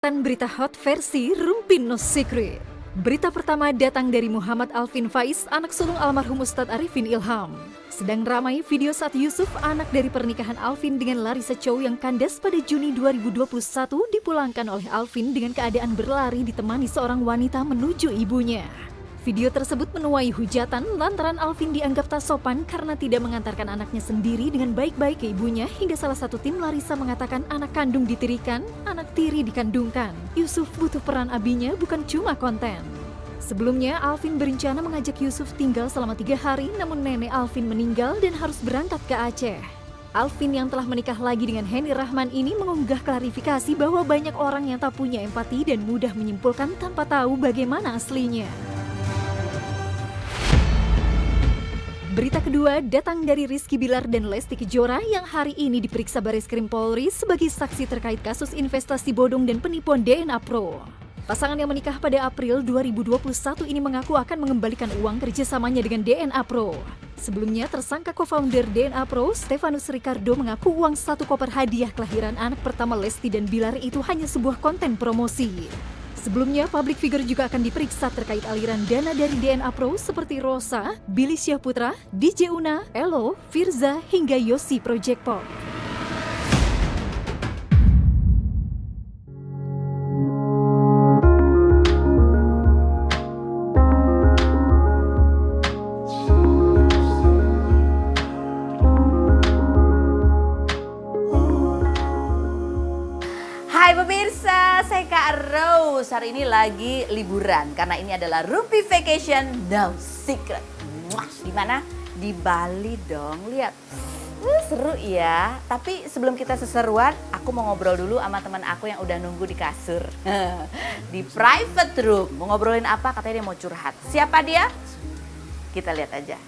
Berita hot versi Rumpin No Secret. Berita pertama datang dari Muhammad Alvin Faiz, anak sulung almarhum Ustadz Arifin Ilham. Sedang ramai video saat Yusuf, anak dari pernikahan Alvin dengan Larissa Chow yang kandas pada Juni 2021, dipulangkan oleh Alvin dengan keadaan berlari ditemani seorang wanita menuju ibunya. Video tersebut menuai hujatan lantaran Alvin dianggap tak sopan karena tidak mengantarkan anaknya sendiri dengan baik-baik ke ibunya, hingga salah satu tim Larissa mengatakan anak kandung ditirikan, anak tiri dikandungkan. Yusuf butuh peran abinya, bukan cuma konten. Sebelumnya, Alvin berencana mengajak Yusuf tinggal selama 3 hari, namun nenek Alvin meninggal dan harus berangkat ke Aceh. Alvin yang telah menikah lagi dengan Henny Rahman ini mengunggah klarifikasi bahwa banyak orang yang tak punya empati dan mudah menyimpulkan tanpa tahu bagaimana aslinya. Berita kedua datang dari Rizky Bilar dan Lesti Kejora yang hari ini diperiksa Bareskrim Polri sebagai saksi terkait kasus investasi bodong dan penipuan DNA Pro. Pasangan yang menikah pada April 2021 ini mengaku akan mengembalikan uang kerjasamanya dengan DNA Pro. Sebelumnya, tersangka co-founder DNA Pro, Stefanus Ricardo, mengaku uang 1 koper hadiah kelahiran anak pertama Lesti dan Bilar itu hanya sebuah konten promosi. Sebelumnya, publik figure juga akan diperiksa terkait aliran dana dari DNA Pro seperti Rosa, Billy Syahputra, DJ Una, Elo, Firza, hingga Yossi Project Pop. Hai pemirsa, saya Kak Rose. Hari ini lagi liburan karena ini adalah Rumpi Vacation No Secret. Di mana? Di Bali dong. Lihat. Seru ya. Tapi sebelum kita seseruan, aku mau ngobrol dulu sama teman aku yang udah nunggu di kasur. Di private room. Mau ngobrolin apa? Katanya dia mau curhat. Siapa dia? Kita lihat aja.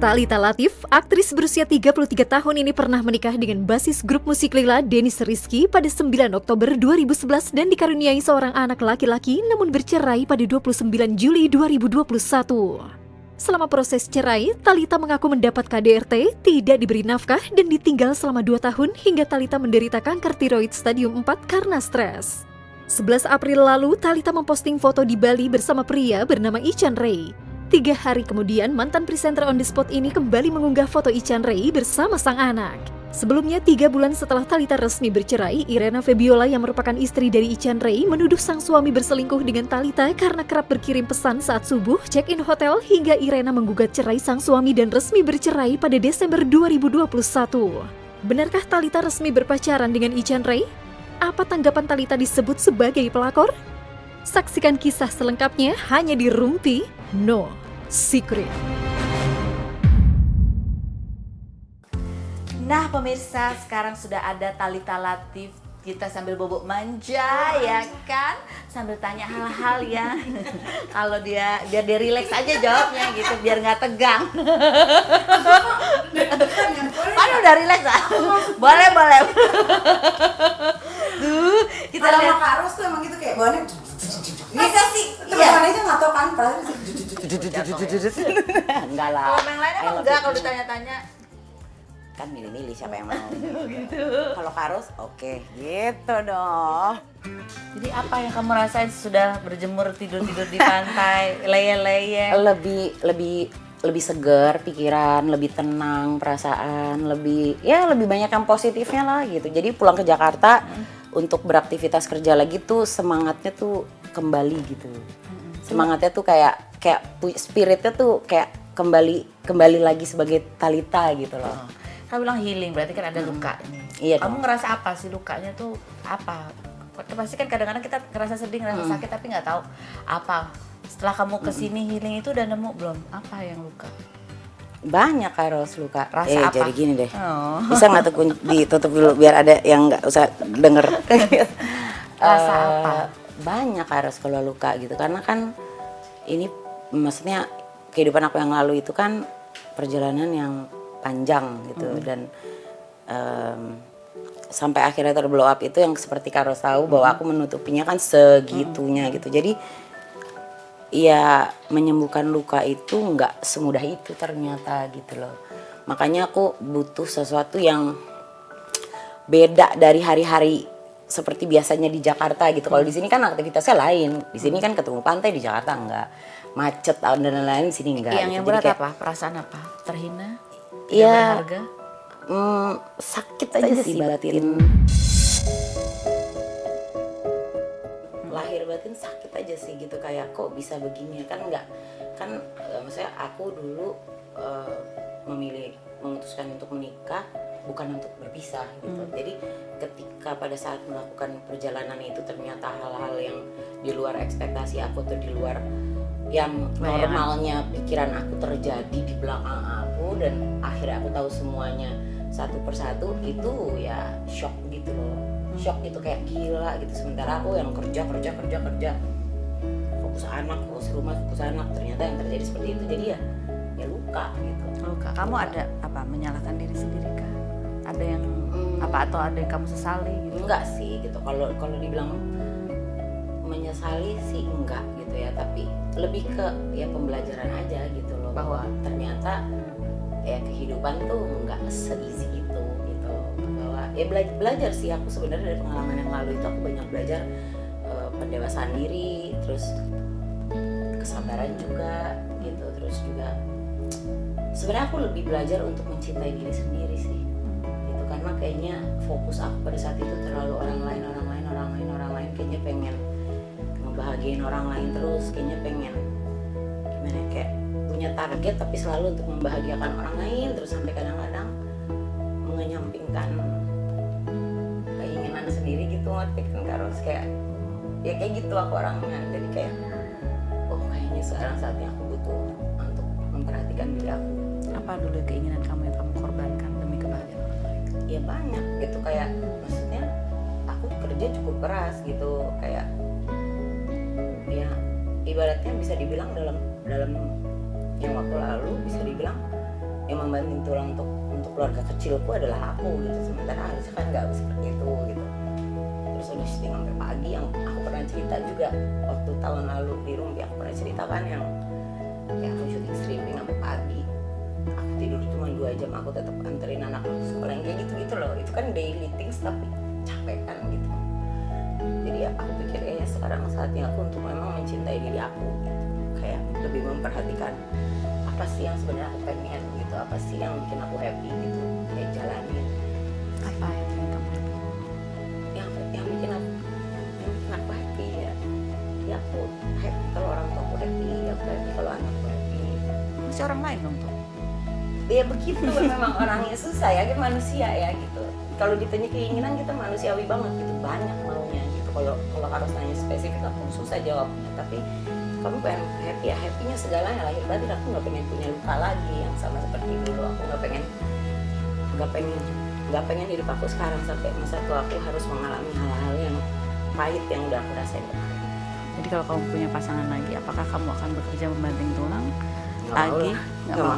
Thalita Latif, aktris berusia 33 tahun ini pernah menikah dengan basis grup musik Lila, Dennis Rizky, pada 9 Oktober 2011 dan dikaruniai seorang anak laki-laki, namun bercerai pada 29 Juli 2021. Selama proses cerai, Thalita mengaku mendapat KDRT, tidak diberi nafkah, dan ditinggal selama 2 tahun hingga Thalita menderita kanker tiroid stadium 4 karena stres. 11 April lalu, Thalita memposting foto di Bali bersama pria bernama Ichan Ray. 3 hari kemudian, mantan presenter On The Spot ini kembali mengunggah foto Ichan Ray bersama sang anak. Sebelumnya, 3 bulan setelah Thalita resmi bercerai, Irena Febiola yang merupakan istri dari Ichan Ray menuduh sang suami berselingkuh dengan Thalita karena kerap berkirim pesan saat subuh, check-in hotel, hingga Irena menggugat cerai sang suami dan resmi bercerai pada Desember 2021. Benarkah Thalita resmi berpacaran dengan Ichan Ray? Apa tanggapan Thalita disebut sebagai pelakor? Saksikan kisah selengkapnya hanya di Rumpi No Secret. Nah pemirsa, sekarang sudah ada Thalita Latif. Kita sambil bobok manja ya kan, sambil tanya hal-hal ya. Kalau biar dia rileks aja jawabnya gitu, biar nggak tegang. Aduh udah rileks ah. Boleh. Tuh, kita kalau lihat. Kak Ros tuh emang gitu kayak bahannya Masa sih? teman-teman aja nggak tahu kan Enggak lah. Kalau yang lain emang enggak, kalau ditanya-tanya Kan milih-milih siapa yang mau. Gitu. Kalau Kak Ros, oke, gitu dong. Jadi apa yang kamu rasain sudah berjemur tidur-tidur di pantai, leye-leye? Lebih segar pikiran, lebih tenang perasaan, lebih banyak yang positifnya lah gitu. Jadi pulang ke Jakarta untuk beraktivitas kerja lagi tuh semangatnya tuh kembali gitu. Semangatnya tuh kayak spiritnya tuh kayak kembali lagi sebagai Thalita gitu loh. Kamu bilang healing, berarti kan ada luka nih. Iya Kamu dong. ngerasa apa sih lukanya tuh apa? Pasti kan kadang-kadang kita ngerasa sedih, ngerasa sakit tapi nggak tahu apa. Setelah kamu kesini healing itu udah nemu belum? Apa yang luka? Banyak Kak Ros luka. Rasa apa? Jadi gini deh. Oh. Bisa nggak tuh ditutup dulu biar ada yang nggak usah denger. Rasa apa? Banyak Kak Ros kalau luka gitu karena kan ini maksudnya kehidupan aku yang lalu itu kan perjalanan yang panjang gitu dan sampai akhirnya terblow up itu yang seperti Kak Ros tahu bahwa aku menutupinya kan segitunya gitu. Jadi ya menyembuhkan luka itu nggak semudah itu ternyata gitu loh. Makanya aku butuh sesuatu yang beda dari hari-hari seperti biasanya di Jakarta gitu. Kalau di sini kan aktivitasnya lain. Di sini kan ketemu pantai, di Jakarta enggak. Macet dan lain-lain, di sini enggak. Yang gitu. berat Jadi kayak, apa? Perasaan apa? Terhina? Tidak Iya. berharga? Sakit aja sih batin. Lahir batin sakit aja sih gitu, kayak kok bisa begini kan enggak. Kan maksudnya aku dulu memutuskan untuk menikah bukan untuk berpisah gitu. Jadi ketika pada saat melakukan perjalanan itu ternyata hal-hal yang di luar ekspektasi aku atau di luar yang normalnya pikiran aku terjadi di belakang aku, dan akhirnya aku tahu semuanya satu persatu, itu ya shock gitu loh. Shock gitu, kayak gila gitu. Sementara aku yang kerja fokus anak, fokus rumah, fokus anak, ternyata yang terjadi seperti itu. Jadi ya luka gitu. Luka. Kamu ada apa? Menyalahkan diri sendiri kah? Ada yang apa, atau ada yang kamu sesali gitu? Enggak sih gitu. Kalau dibilang menyesali sih enggak gitu ya, tapi lebih ke ya pembelajaran aja gitu loh, bahwa ternyata ya kehidupan tuh enggak se-easy itu gitu. Bahwa ya belajar sih aku sebenarnya dari pengalaman yang lalu itu. Aku banyak belajar pendewasaan diri, terus kesabaran juga gitu. Terus juga sebenarnya aku lebih belajar untuk mencintai diri sendiri sih gitu, karena kayaknya fokus aku pada saat itu terlalu orang lain, kayaknya pengen ngebahagiain orang lain terus, kayaknya pengen gimana ya, kayak punya target tapi selalu untuk membahagiakan orang lain terus, sampai kadang-kadang mengenyampingkan keinginan sendiri gitu, ngerti kan Karos, kayak ya kayak gitu aku orangnya. Jadi kayak kayaknya sekarang saatnya aku butuh untuk memperhatikan diri aku. Apa dulu keinginan kamu yang kamu korbankan demi kebahagiaan orang lain? Ya banyak gitu, kayak maksudnya aku kerja cukup keras gitu, kayak ya ibaratnya bisa dibilang dalam yang waktu lalu bisa dibilang yang membanting tulang untuk keluarga kecilku adalah aku gitu. Sementara harusnya kan nggak seperti itu gitu. Terus udah syuting sampai pagi, yang aku pernah cerita juga waktu tahun lalu di Rumpi, aku pernah ceritakan yang ya aku syuting stripping sampai pagi, aku tidur cuma 2 jam, aku tetap anterin anak aku sekolah, yang kayak gitu loh. Itu kan daily things tapi capek kan gitu. Jadi ya aku pikir kayaknya sekarang saatnya aku untuk memang mencintai diri aku gitu. Kayak lebih memperhatikan apa sih yang sebenarnya aku pengen gitu, apa sih yang bikin aku happy gitu, kayak jalanin. Apa yang ingin kamu happy? yang bikin aku happy ya aku happy kalau orang tua aku happy, aku happy kalau anakku happy. Masih orang lain dong tuh. Ya begitu memang orangnya susah ya, kita manusia ya gitu. Kalau ditanya keinginan kita manusiawi banget gitu, banyak maunya gitu. Kalau harus nanya spesifik aku susah jawabnya, tapi kamu pengen happy ya happynya segalanya. Lahir batin aku nggak pengen punya luka lagi yang sama seperti dulu. Aku nggak pengen hidup aku sekarang sampai masa tua aku harus mengalami hal-hal yang pahit yang udah aku rasain kemarin. Jadi kalau kamu punya pasangan lagi, apakah kamu akan bekerja membanting tulang? Nggak mau.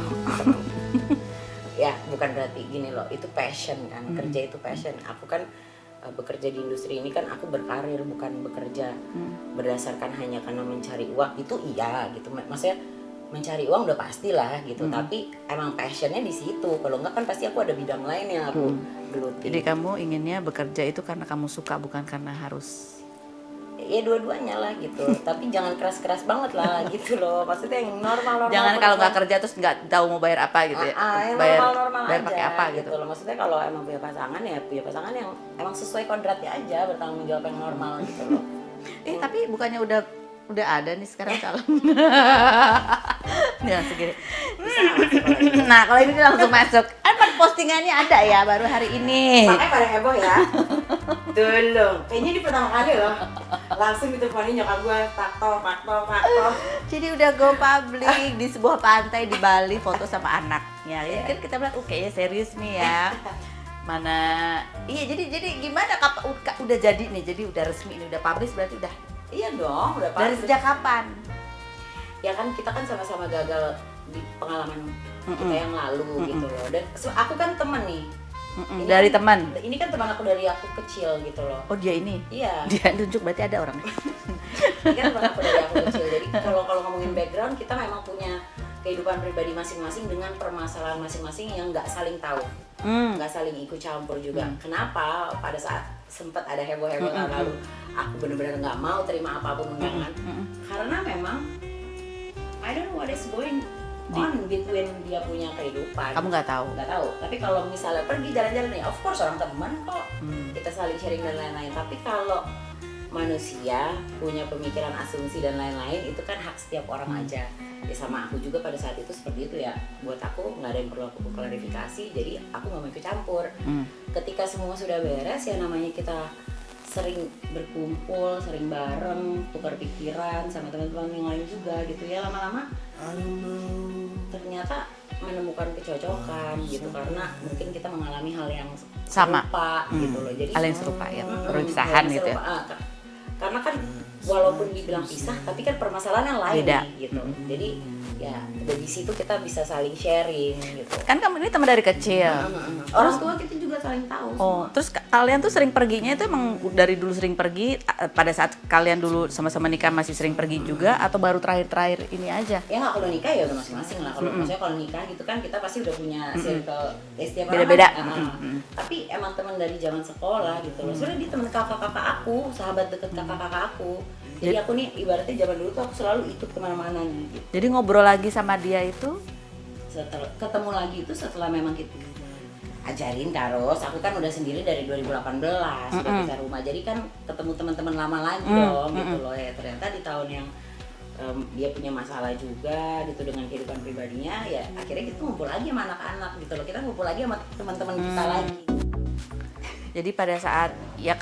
Ya bukan berarti gini loh, itu passion kan, kerja itu passion. Aku kan bekerja di industri ini kan aku berkarir, bukan bekerja berdasarkan hanya karena mencari uang. Itu iya gitu, maksudnya mencari uang udah pastilah gitu, tapi emang passionnya di situ. Kalau enggak kan pasti aku ada bidang lain yang aku geluti. Jadi kamu inginnya bekerja itu karena kamu suka, bukan karena harus. Ya dua-duanya lah gitu, tapi jangan keras-keras banget lah gitu loh. Maksudnya yang normal. Jangan kalau nggak kerja terus nggak tahu mau bayar apa gitu ya. Yang bayar normal bayar aja pakai apa gitu. loh. Maksudnya kalau emang punya pasangan ya punya pasangan yang emang sesuai kodratnya aja, bertanggung jawab yang normal gitu loh. Tapi bukannya udah ada nih sekarang calon. Ya segini. Nah kalau ini langsung masuk. Kan postingannya ada ya baru hari ini. Makanya pada heboh ya. Dulu. Kayaknya ini pertama kali loh. Langsung diteleponin nyokap gue, faktor. Jadi udah go public di sebuah pantai di Bali, foto sama anaknya. Jadi kan kita bilang, kayaknya serius nih ya. Mana? Iya jadi gimana? Udah jadi nih, jadi udah resmi ini, udah publish berarti udah. Iya dong, udah Dari sejak kapan? Ya kan kita kan sama-sama gagal di pengalaman kita yang lalu gitu loh. Dan aku kan teman nih. Dari kan, teman? Ini kan teman aku dari aku kecil gitu loh. Oh dia ini? Iya. Dia tunjuk berarti ada orang. Ini kan teman aku dari aku kecil. Jadi kalau ngomongin background kita memang punya kehidupan pribadi masing-masing dengan permasalahan masing-masing yang nggak saling tahu, nggak saling ikut campur juga. Kenapa pada saat sempat ada heboh-heboh lalu aku benar-benar nggak mau terima apapun undangan karena memang I don't know what is going on between dia punya kehidupan. Kamu nggak tahu. Nggak tahu. Tapi kalau misalnya pergi jalan-jalan nih, of course orang teman kok, kita saling sharing dan lain-lain. Tapi kalau manusia punya pemikiran, asumsi dan lain-lain, itu kan hak setiap orang aja. Ya sama aku juga pada saat itu seperti itu ya. Buat aku nggak ada yang perlu aku klarifikasi, jadi aku nggak mau ikut campur. Ketika semua sudah beres, ya namanya kita sering berkumpul, sering bareng, tukar pikiran sama teman-teman yang lain juga gitu ya, lama-lama ternyata menemukan kecocokan gitu karena mungkin kita mengalami hal yang Sama. serupa gitu loh. Jadi Hal yang serupa ya, hal perpisahan yang gitu ya. serupa. Karena kan walaupun dibilang pisah tapi kan permasalahan yang lain Beda. nih, gitu. Jadi ya dari situ kita bisa saling sharing gitu. Kan kamu ini teman dari kecil. Orang tua kita juga saling tahu. Oh, terus kalian tuh sering perginya itu emang dari dulu sering pergi pada saat kalian dulu sama-sama nikah masih sering pergi juga atau baru terakhir-terakhir ini aja? Ya nggak, kalau nikah ya udah masing-masing lah. Kalau maksudnya kalau nikah gitu kan kita pasti udah punya circle setiap orang Beda-beda. kan, tapi emang teman dari zaman sekolah gitu loh. Sebenarnya dia teman kakak-kakak aku, sahabat deket kakak-kakak aku. Jadi aku nih ibaratnya zaman dulu tuh aku selalu ikut kemana-mana nih. Gitu. Jadi ngobrol lagi sama dia itu Setelah ketemu lagi itu setelah memang kita ajarin terus. Aku kan udah sendiri dari 2018 udah pisah rumah. Jadi kan ketemu teman-teman lama lagi dong gitu loh ya. Ternyata di tahun yang dia punya masalah juga gitu dengan kehidupan pribadinya, ya akhirnya kita ngumpul lagi sama anak-anak gitu loh. Kita ngumpul lagi sama teman-teman kita lagi. jadi pada saat ya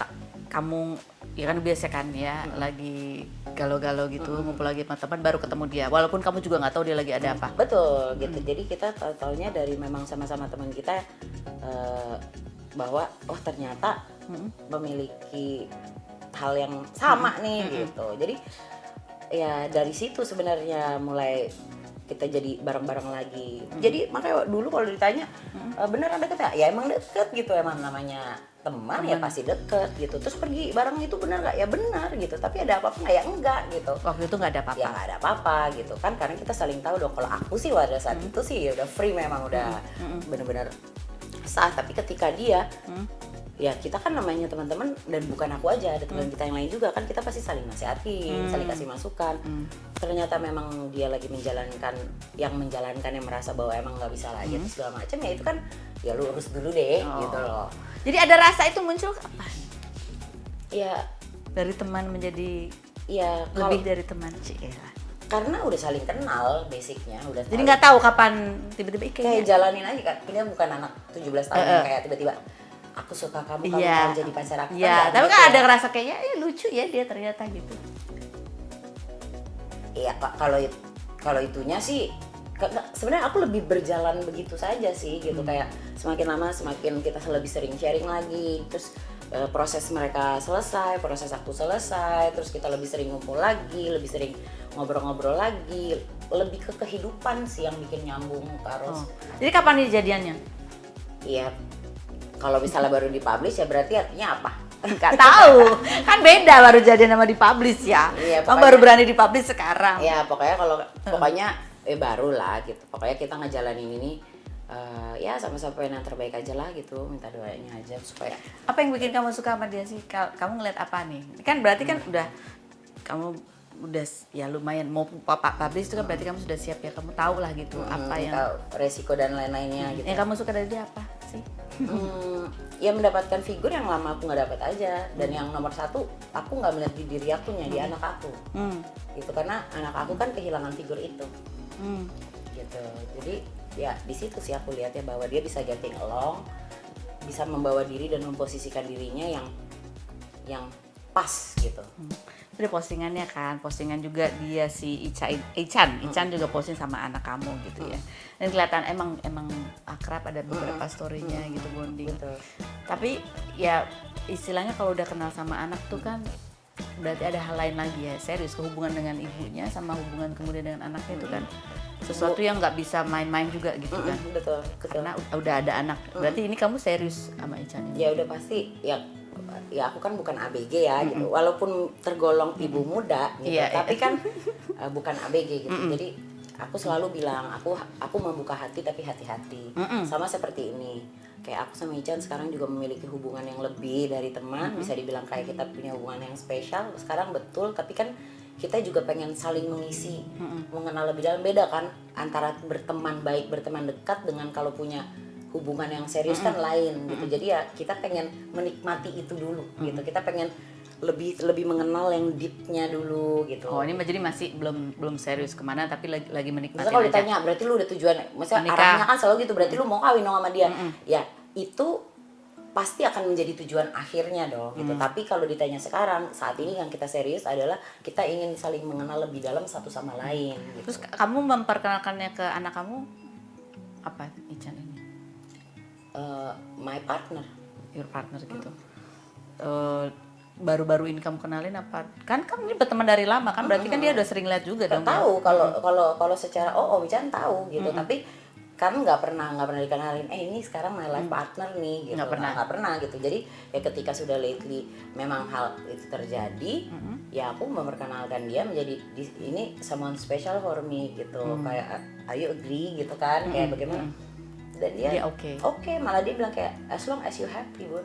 kamu ya kan biasa kan ya lagi galau-galau gitu ngumpul lagi sama teman baru ketemu dia walaupun kamu juga nggak tahu dia lagi ada apa. Betul gitu. Jadi kita taunya dari memang sama-sama teman kita bahwa oh ternyata memiliki hal yang sama nih gitu. Jadi ya dari situ sebenarnya mulai kita jadi bareng-bareng lagi. Jadi makanya dulu kalau ditanya beneran deket ya? Ya emang deket gitu, emang namanya teman ya pasti deket gitu. Terus pergi bareng itu benar nggak? Ya benar gitu. Tapi ada apa-apa nggak? Ya enggak gitu. Waktu itu nggak ada apa-apa. Ya nggak ada apa-apa gitu kan, karena kita saling tahu dong. Kalau aku sih pada saat itu sih ya udah free, memang udah bener-bener sah. Tapi ketika dia ya kita kan namanya teman-teman, dan bukan aku aja, ada teman kita yang lain juga kan, kita pasti saling nasihatin, saling kasih masukan. Ternyata memang dia lagi menjalankan yang merasa bahwa emang nggak bisa lagi atau segala macam, ya itu kan ya lu urus dulu deh gitu loh. Jadi ada rasa itu muncul kapan? Ya Dari teman menjadi ya lebih dari teman sih ya. karena udah saling kenal basicnya, udah Jadi nggak tahu kapan tiba-tiba kayak jalanin aja kan. Dia bukan anak 17 tahun yang kayak tiba-tiba aku suka kamu mau jadi pacar aku. Iya, tapi kan ada ngerasa kayaknya lucu ya dia ternyata gitu. Iya, kalau itunya sih sebenarnya aku lebih berjalan begitu saja sih gitu. Kayak semakin lama semakin kita lebih sering sharing lagi. Terus proses mereka selesai, proses aku selesai, terus kita lebih sering ngumpul lagi, lebih sering ngobrol-ngobrol lagi, lebih ke kehidupan sih yang bikin nyambung terus. Jadi kapan nih jadiannya? Iya. Kalau misalnya baru dipublish ya berarti artinya apa? Nggak tahu, kan beda baru jadian sama dipublish ya. Iya, Kamu baru berani dipublish sekarang. Ya pokoknya baru lah gitu. Pokoknya kita ngejalanin ini ya sama-sama yang terbaik aja lah gitu. Minta doanya aja supaya. Apa yang bikin kamu suka sama dia sih? Kamu ngeliat apa nih? Kan berarti kan kamu udah ya lumayan mau publish itu kan berarti kamu sudah siap ya, kamu tahu lah gitu apa yang tahu resiko dan lain-lainnya gitu. yang kamu suka dari dia apa sih? Ya mendapatkan figur yang lama aku nggak dapat aja, dan yang nomor satu aku nggak melihat di diri akunya, di anak aku gitu, karena anak aku kan kehilangan figur itu gitu. Jadi ya di situ sih aku lihat ya bahwa dia bisa getting along, bisa membawa diri dan memposisikan dirinya yang pas gitu. Ada postingannya kan, postingan juga dia si Ichan juga posting sama anak kamu gitu ya. Dan kelihatan emang akrab, ada beberapa story-nya gitu, bonding. Betul. Tapi ya istilahnya kalau udah kenal sama anak tuh kan berarti ada hal lain lagi ya, serius, hubungan dengan ibunya sama hubungan kemudian dengan anaknya itu kan sesuatu yang nggak bisa main-main juga gitu kan. Betul. Karena udah ada anak. Berarti ini kamu serius sama Ichan ini? Ya udah pasti ya aku kan bukan ABG ya gitu, walaupun tergolong ibu muda gitu, tapi kan bukan ABG gitu. Jadi aku selalu bilang aku membuka hati tapi hati-hati. Sama seperti ini. Kayak aku sama Ican sekarang juga memiliki hubungan yang lebih dari teman, bisa dibilang kayak kita punya hubungan yang spesial sekarang, betul, tapi kan kita juga pengen saling mengisi, mengenal lebih dalam. Beda kan antara berteman baik, berteman dekat dengan kalau punya hubungan yang serius kan lain gitu. Jadi ya kita pengen menikmati itu dulu gitu. Kita pengen lebih mengenal yang deepnya dulu gitu. Oh, ini jadi masih belum serius kemana, tapi lagi menikmati Maksudnya kalau aja. ditanya berarti lu udah tujuan, maksudnya Menikah. arahnya kan selalu gitu, berarti lu mau kawin dong sama dia. Ya itu pasti akan menjadi tujuan akhirnya dong gitu. Tapi kalau ditanya sekarang, saat ini yang kita serius adalah kita ingin saling mengenal lebih dalam satu sama lain gitu. Terus kamu memperkenalkannya ke anak kamu apa, Ican ini? My partner. Your partner gitu. Baru-baru ini kamu kenalin apa? Kan kamu ini berteman dari lama kan, berarti kan dia udah sering lihat juga dong. Tahu kalau secara Om Ican tahu gitu, tapi kan nggak pernah dikenalin, ini sekarang my life partner nih gitu. Nggak pernah gitu. Jadi ya ketika sudah lately memang hal itu terjadi, ya aku memperkenalkan dia menjadi ini someone special for me gitu. Kayak are you agree gitu kan, kayak bagaimana. Dan dia oke, malah dia bilang kayak as long as you happy, Bun,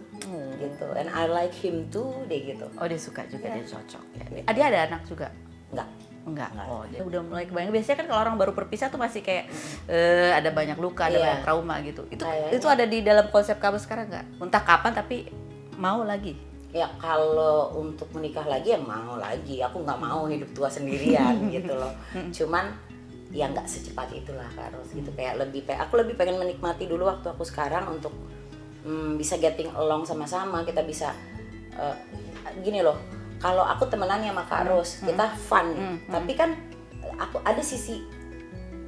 gitu. And I like him too, deh gitu. Oh, dia suka juga, dia cocok. Dia ada anak juga? Enggak. Oh, dia udah mulai kebayang. Biasanya kan kalau orang baru berpisah tuh masih kayak ada banyak luka, ada banyak trauma gitu. Itu ada di dalam konsep kamu sekarang nggak? Entah kapan tapi mau lagi. Ya kalau untuk menikah lagi ya mau lagi. Aku nggak mau hidup tua sendirian gitu loh. Cuman ya nggak secepat itulah Kak Ros gitu. Kayak aku lebih pengen menikmati dulu waktu aku sekarang untuk bisa getting along sama-sama. Kita bisa gini loh. Kalau aku temenannya sama Kak Ros, kita fun. Tapi kan aku ada sisi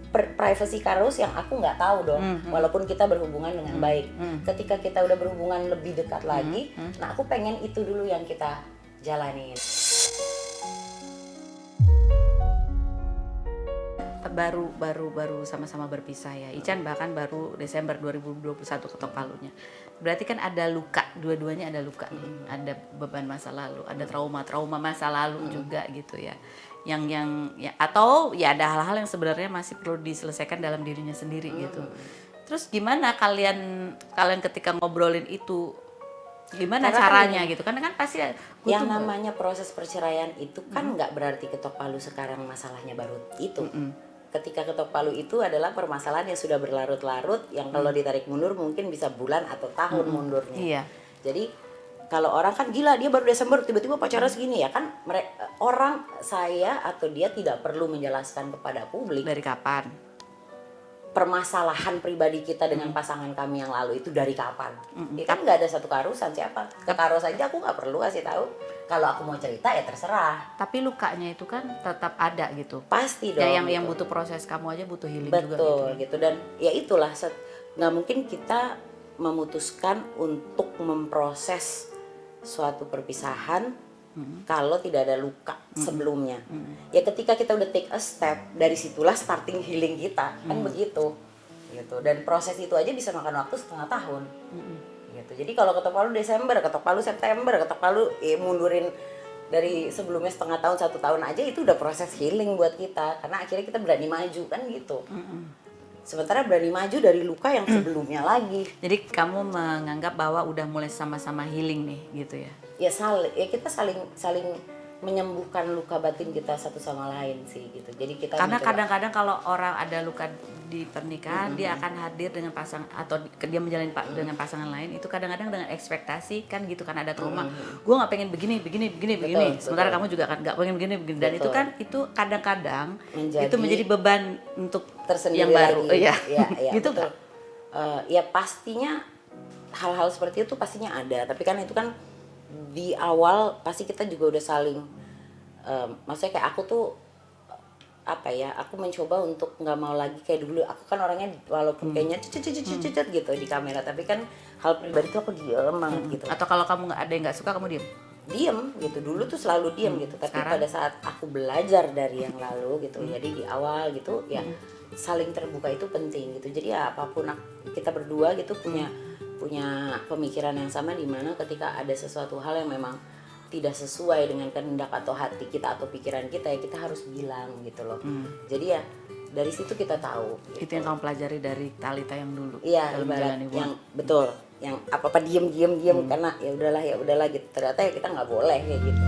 privacy Kak Ros yang aku nggak tahu dong. Walaupun kita berhubungan dengan baik. Ketika kita udah berhubungan lebih dekat lagi, nah aku pengen itu dulu yang kita jalanin. Baru sama-sama berpisah ya. Ican bahkan baru Desember 2021 ketok palunya. Berarti kan ada luka, dua-duanya ada luka nih. Ada beban masa lalu, ada trauma masa lalu juga gitu ya. Yang ya, atau ya ada hal-hal yang sebenarnya masih perlu diselesaikan dalam dirinya sendiri gitu. Terus gimana kalian ketika ngobrolin itu? Gimana caranya gitu? Karena kan pasti yang namanya proses perceraian itu kan nggak berarti ketok palu sekarang masalahnya baru itu. Ketika ketok palu itu adalah permasalahan yang sudah berlarut-larut, yang kalau ditarik mundur mungkin bisa bulan atau tahun mundurnya. Iya. Jadi kalau orang kan gila, dia baru Desember tiba-tiba pacaran segini ya kan, orang saya atau dia tidak perlu menjelaskan kepada publik Dari kapan? permasalahan pribadi kita dengan pasangan kami yang lalu itu dari kapan. Ya kan nggak ada satu keharusan, siapa ke Karos aja aku nggak perlu kasih tahu. Kalau aku mau cerita ya terserah. Tapi lukanya itu kan tetap ada gitu. Pasti dong. Ya yang gitu. butuh proses kamu aja butuh healing juga gitu. Betul gitu. Dan ya itulah nggak mungkin kita memutuskan untuk memproses suatu perpisahan kalau tidak ada luka sebelumnya. Ya ketika kita udah take a step, dari situlah starting healing kita, kan begitu. Gitu. Dan proses itu aja bisa makan waktu setengah tahun. Gitu. Jadi kalau ketok palu Desember, ketok palu September, ketok palu mundurin dari sebelumnya setengah tahun, 1 tahun aja, itu udah proses healing buat kita. Karena akhirnya kita berani maju kan gitu. Sementara berani maju dari luka yang sebelumnya lagi. Jadi kamu menganggap bahwa udah mulai sama-sama healing nih gitu ya? Ya kita saling menyembuhkan luka batin kita satu sama lain sih gitu. Jadi kita Karena mencoba. kadang-kadang kalau orang ada luka di pernikahan, dia akan hadir dengan pasangan atau dia menjalin dengan pasangan lain, itu kadang-kadang dengan ekspektasi kan gitu kan, ada trauma. Gue nggak pengen begini. Sementara kamu juga kan nggak pengen begini. Dan itu kan kadang-kadang itu menjadi beban untuk tersendiri yang baru. lagi. Ya. Gitu Betul. Ya pastinya hal-hal seperti itu pastinya ada. Tapi kan itu kan di awal pasti kita juga udah saling maksudnya kayak aku tuh aku mencoba untuk nggak mau lagi kayak dulu. Aku kan orangnya walaupun kayaknya cet gitu di kamera, tapi kan hal pribadi tuh aku diem banget gitu. Atau kalau kamu nggak ada yang nggak suka, kamu diem Gitu. Dulu tuh selalu diem gitu. Tapi Sekarang? pada saat aku belajar dari yang lalu gitu, jadi di awal gitu ya saling terbuka itu penting gitu. Jadi ya apapun kita berdua gitu punya pemikiran yang sama, di mana ketika ada sesuatu hal yang memang tidak sesuai dengan kehendak atau hati kita atau pikiran kita, ya kita harus bilang gitu loh. Jadi ya Dari situ kita tahu. Itu yang kamu pelajari dari Talitha yang dulu. Iya, dalam ibarat menjalani yang betul, yang apa diem karena ya udahlah gitu. Ternyata ya kita nggak boleh kayak gitu.